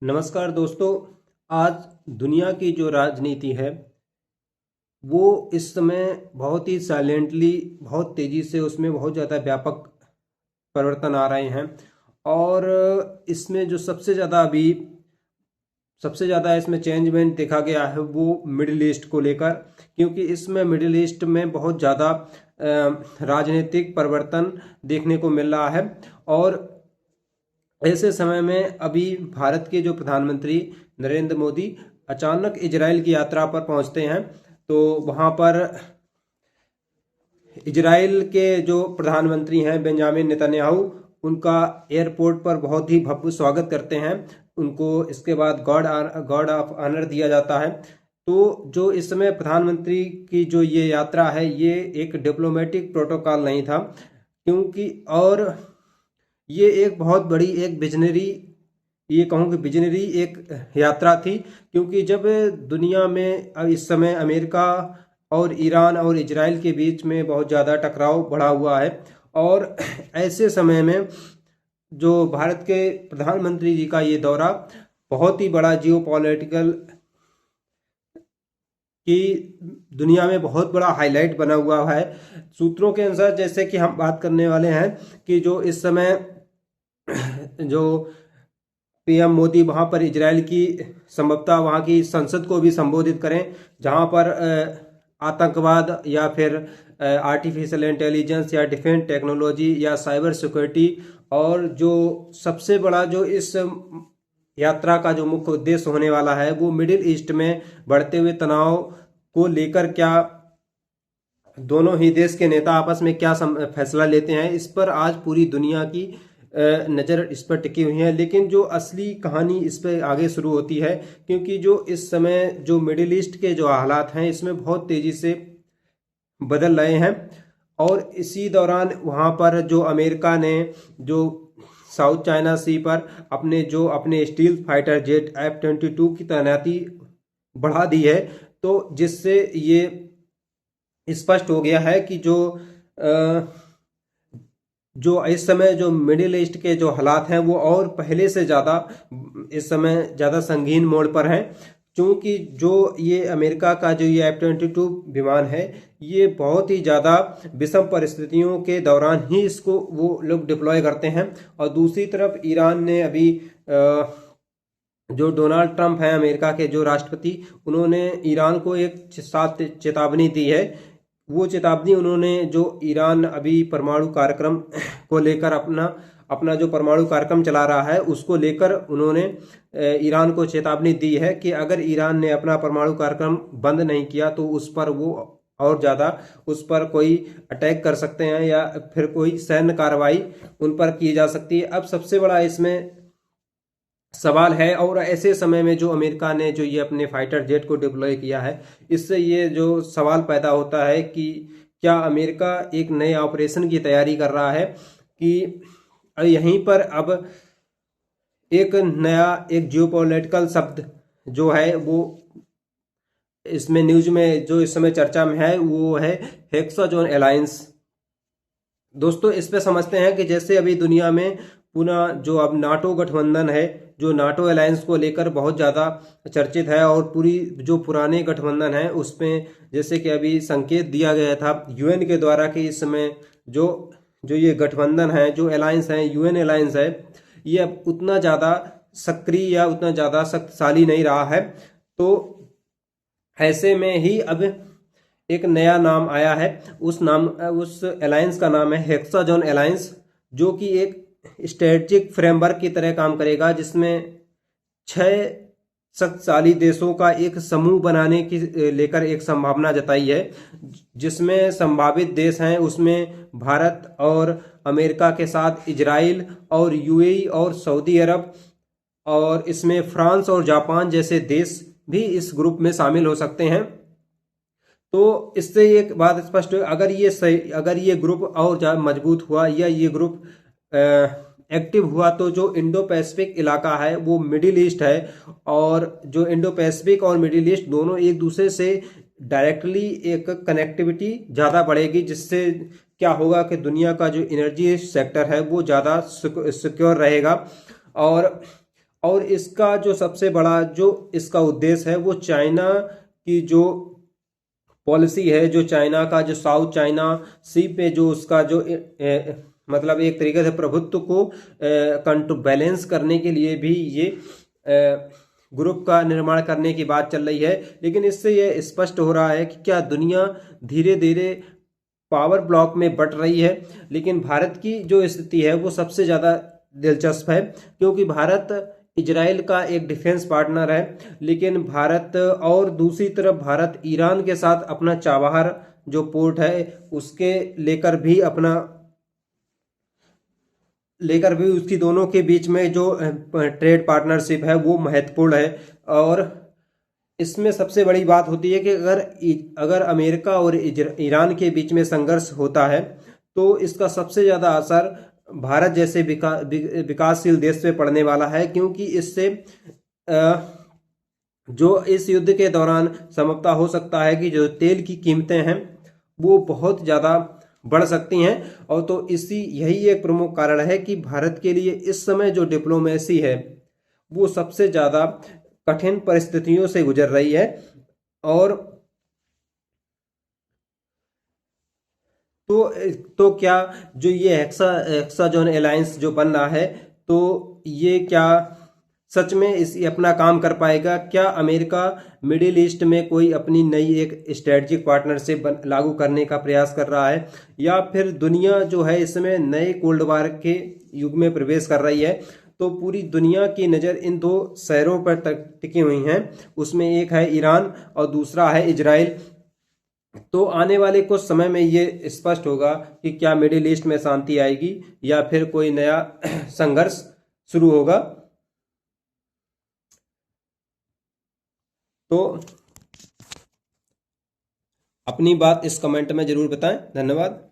नमस्कार दोस्तों। आज दुनिया की जो राजनीति है वो इस समय बहुत ही साइलेंटली, बहुत तेज़ी से उसमें बहुत ज़्यादा व्यापक परिवर्तन आ रहे हैं। और इसमें जो सबसे ज़्यादा इसमें चेंजमेंट देखा गया है वो मिडिल ईस्ट को लेकर, क्योंकि इसमें मिडिल ईस्ट में बहुत ज़्यादा राजनीतिक परिवर्तन देखने को मिल रहा है। और ऐसे समय में अभी भारत के जो प्रधानमंत्री नरेंद्र मोदी अचानक इजराइल की यात्रा पर पहुंचते हैं। तो वहां पर इजराइल के जो प्रधानमंत्री हैं बेंजामिन नेतन्याहू, उनका एयरपोर्ट पर बहुत ही भव्य स्वागत करते हैं। उनको इसके बाद गॉर्ड ऑफ ऑनर दिया जाता है। तो जो इस समय प्रधानमंत्री की जो ये यात्रा है ये एक डिप्लोमेटिक प्रोटोकॉल नहीं था, क्योंकि और ये एक बहुत बड़ी एक विजनरी, ये कहूँ कि विजनरी एक यात्रा थी। क्योंकि जब दुनिया में अब इस समय अमेरिका और ईरान और इजराइल के बीच में बहुत ज़्यादा टकराव बढ़ा हुआ है, और ऐसे समय में जो भारत के प्रधानमंत्री जी का ये दौरा बहुत ही बड़ा जियोपॉलिटिकल की दुनिया में बहुत बड़ा हाईलाइट बना हुआ है। सूत्रों के अनुसार जैसे कि हम बात करने वाले हैं कि जो इस समय जो पीएम मोदी वहां पर इजराइल की संभवतः वहां की संसद को भी संबोधित करें, जहां पर आतंकवाद या फिर आर्टिफिशियल इंटेलिजेंस या डिफेंस टेक्नोलॉजी या साइबर सिक्योरिटी, और जो सबसे बड़ा जो इस यात्रा का जो मुख्य उद्देश्य होने वाला है वो मिडिल ईस्ट में बढ़ते हुए तनाव को लेकर क्या दोनों ही देश के नेता आपस में क्या फैसला लेते हैं, इस पर आज पूरी दुनिया की नज़र इस पर टिकी हुई है। लेकिन जो असली कहानी इस पर आगे शुरू होती है, क्योंकि जो इस समय जो मिडिल ईस्ट के जो हालात हैं इसमें बहुत तेज़ी से बदल रहे हैं। और इसी दौरान वहाँ पर जो अमेरिका ने जो साउथ चाइना सी पर अपने स्टील फाइटर जेट F-22 की तैनाती बढ़ा दी है। तो जिससे ये स्पष्ट हो गया है कि जो इस समय जो मिडिल ईस्ट के जो हालात हैं वो और पहले से ज़्यादा इस समय ज़्यादा संगीन मोड़ पर हैं। क्योंकि जो ये अमेरिका का जो ये F-22 विमान है ये बहुत ही ज़्यादा विषम परिस्थितियों के दौरान ही इसको वो लोग डिप्लॉय करते हैं। और दूसरी तरफ ईरान ने अभी जो डोनाल्ड ट्रंप हैं अमेरिका के जो राष्ट्रपति, उन्होंने ईरान को एक साथ चेतावनी दी है। वो चेतावनी उन्होंने जो ईरान अभी परमाणु कार्यक्रम को लेकर अपना अपना जो परमाणु कार्यक्रम चला रहा है उसको लेकर उन्होंने ईरान को चेतावनी दी है कि अगर ईरान ने अपना परमाणु कार्यक्रम बंद नहीं किया तो उस पर वो और ज़्यादा उस पर कोई अटैक कर सकते हैं या फिर कोई सैन्य कार्रवाई उन पर की जा सकती है। अब सबसे बड़ा इसमें सवाल है, और ऐसे समय में जो अमेरिका ने जो ये अपने फाइटर जेट को डिप्लॉय किया है, इससे ये जो सवाल पैदा होता है कि क्या अमेरिका एक नए ऑपरेशन की तैयारी कर रहा है, कि यहीं पर अब एक नया एक जियोपॉलिटिकल शब्द जो है वो इसमें न्यूज में जो इस समय चर्चा में है वो है हेक्साजोन अलायंस। दोस्तों इस पे समझते हैं कि जैसे अभी दुनिया में पुनः जो अब नाटो गठबंधन है, जो नाटो अलायंस को लेकर बहुत ज़्यादा चर्चित है, और पूरी जो पुराने गठबंधन है उसमें जैसे कि अभी संकेत दिया गया था यूएन के द्वारा कि इस समय जो जो ये गठबंधन है, जो अलायंस है, यूएन अलायंस है, ये अब उतना ज़्यादा सक्रिय या उतना ज़्यादा शक्तिशाली नहीं रहा है। तो ऐसे में ही अब एक नया नाम आया है, उस अलायंस का नाम है हेक्साजोन अलायंस, जो कि एक स्ट्रेटेजिक फ्रेमवर्क की तरह काम करेगा, जिसमें 6 शक्तिशाली देशों का एक समूह बनाने की लेकर एक संभावना जताई है। जिसमें संभावित देश हैं उसमें भारत और अमेरिका के साथ इजराइल और यूएई और सऊदी अरब, और इसमें फ्रांस और जापान जैसे देश भी इस ग्रुप में शामिल हो सकते हैं। तो इससे एक बात स्पष्ट है, अगर ये ग्रुप और मजबूत हुआ या ये ग्रुप एक्टिव हुआ तो जो इंडो पैसिफिक इलाका है वो मिडिल ईस्ट है, और जो इंडो पैसिफिक और मिडिल ईस्ट दोनों एक दूसरे से डायरेक्टली एक कनेक्टिविटी ज़्यादा बढ़ेगी, जिससे क्या होगा कि दुनिया का जो एनर्जी सेक्टर है वो ज़्यादा सिक्योर रहेगा। और और इसका जो सबसे बड़ा जो इसका उद्देश्य है वो चाइना की जो पॉलिसी है, जो चाइना का जो साउथ चाइना सी पे जो उसका जो मतलब एक तरीके से प्रभुत्व को कंट्रोल बैलेंस करने के लिए भी ये ग्रुप का निर्माण करने की बात चल रही है। लेकिन इससे यह स्पष्ट हो रहा है कि क्या दुनिया धीरे धीरे पावर ब्लॉक में बट रही है। लेकिन भारत की जो स्थिति है वो सबसे ज़्यादा दिलचस्प है, क्योंकि भारत इजराइल का एक डिफेंस पार्टनर है, लेकिन भारत और दूसरी तरफ भारत ईरान के साथ अपना चाबहार जो पोर्ट है उसके लेकर भी उसकी दोनों के बीच में जो ट्रेड पार्टनरशिप है वो महत्वपूर्ण है। और इसमें सबसे बड़ी बात होती है कि अगर अमेरिका और ईरान के बीच में संघर्ष होता है तो इसका सबसे ज़्यादा असर भारत जैसे विकासशील देश पे पड़ने वाला है, क्योंकि इससे जो इस युद्ध के दौरान संभवतः हो सकता है कि जो तेल की कीमतें हैं वो बहुत ज़्यादा बढ़ सकती हैं। और तो यही एक प्रमुख कारण है कि भारत के लिए इस समय जो डिप्लोमेसी है वो सबसे ज़्यादा कठिन परिस्थितियों से गुजर रही है। और तो क्या जो ये हेक्साजोन अलायंस जो बन रहा है, तो ये क्या सच में अपना काम कर पाएगा? क्या अमेरिका मिडिल ईस्ट में कोई अपनी नई एक स्ट्रेटजिक पार्टनरशिप लागू करने का प्रयास कर रहा है, या फिर दुनिया जो है इसमें नए कोल्ड वार के युग में प्रवेश कर रही है? तो पूरी दुनिया की नज़र इन दो शहरों पर टिकी हुई हैं, उसमें एक है ईरान और दूसरा है इजराइल। तो आने वाले कुछ समय में ये स्पष्ट होगा कि क्या मिडिल ईस्ट में शांति आएगी या फिर कोई नया संघर्ष शुरू होगा। तो अपनी बात इस कमेंट में जरूर बताएं। धन्यवाद।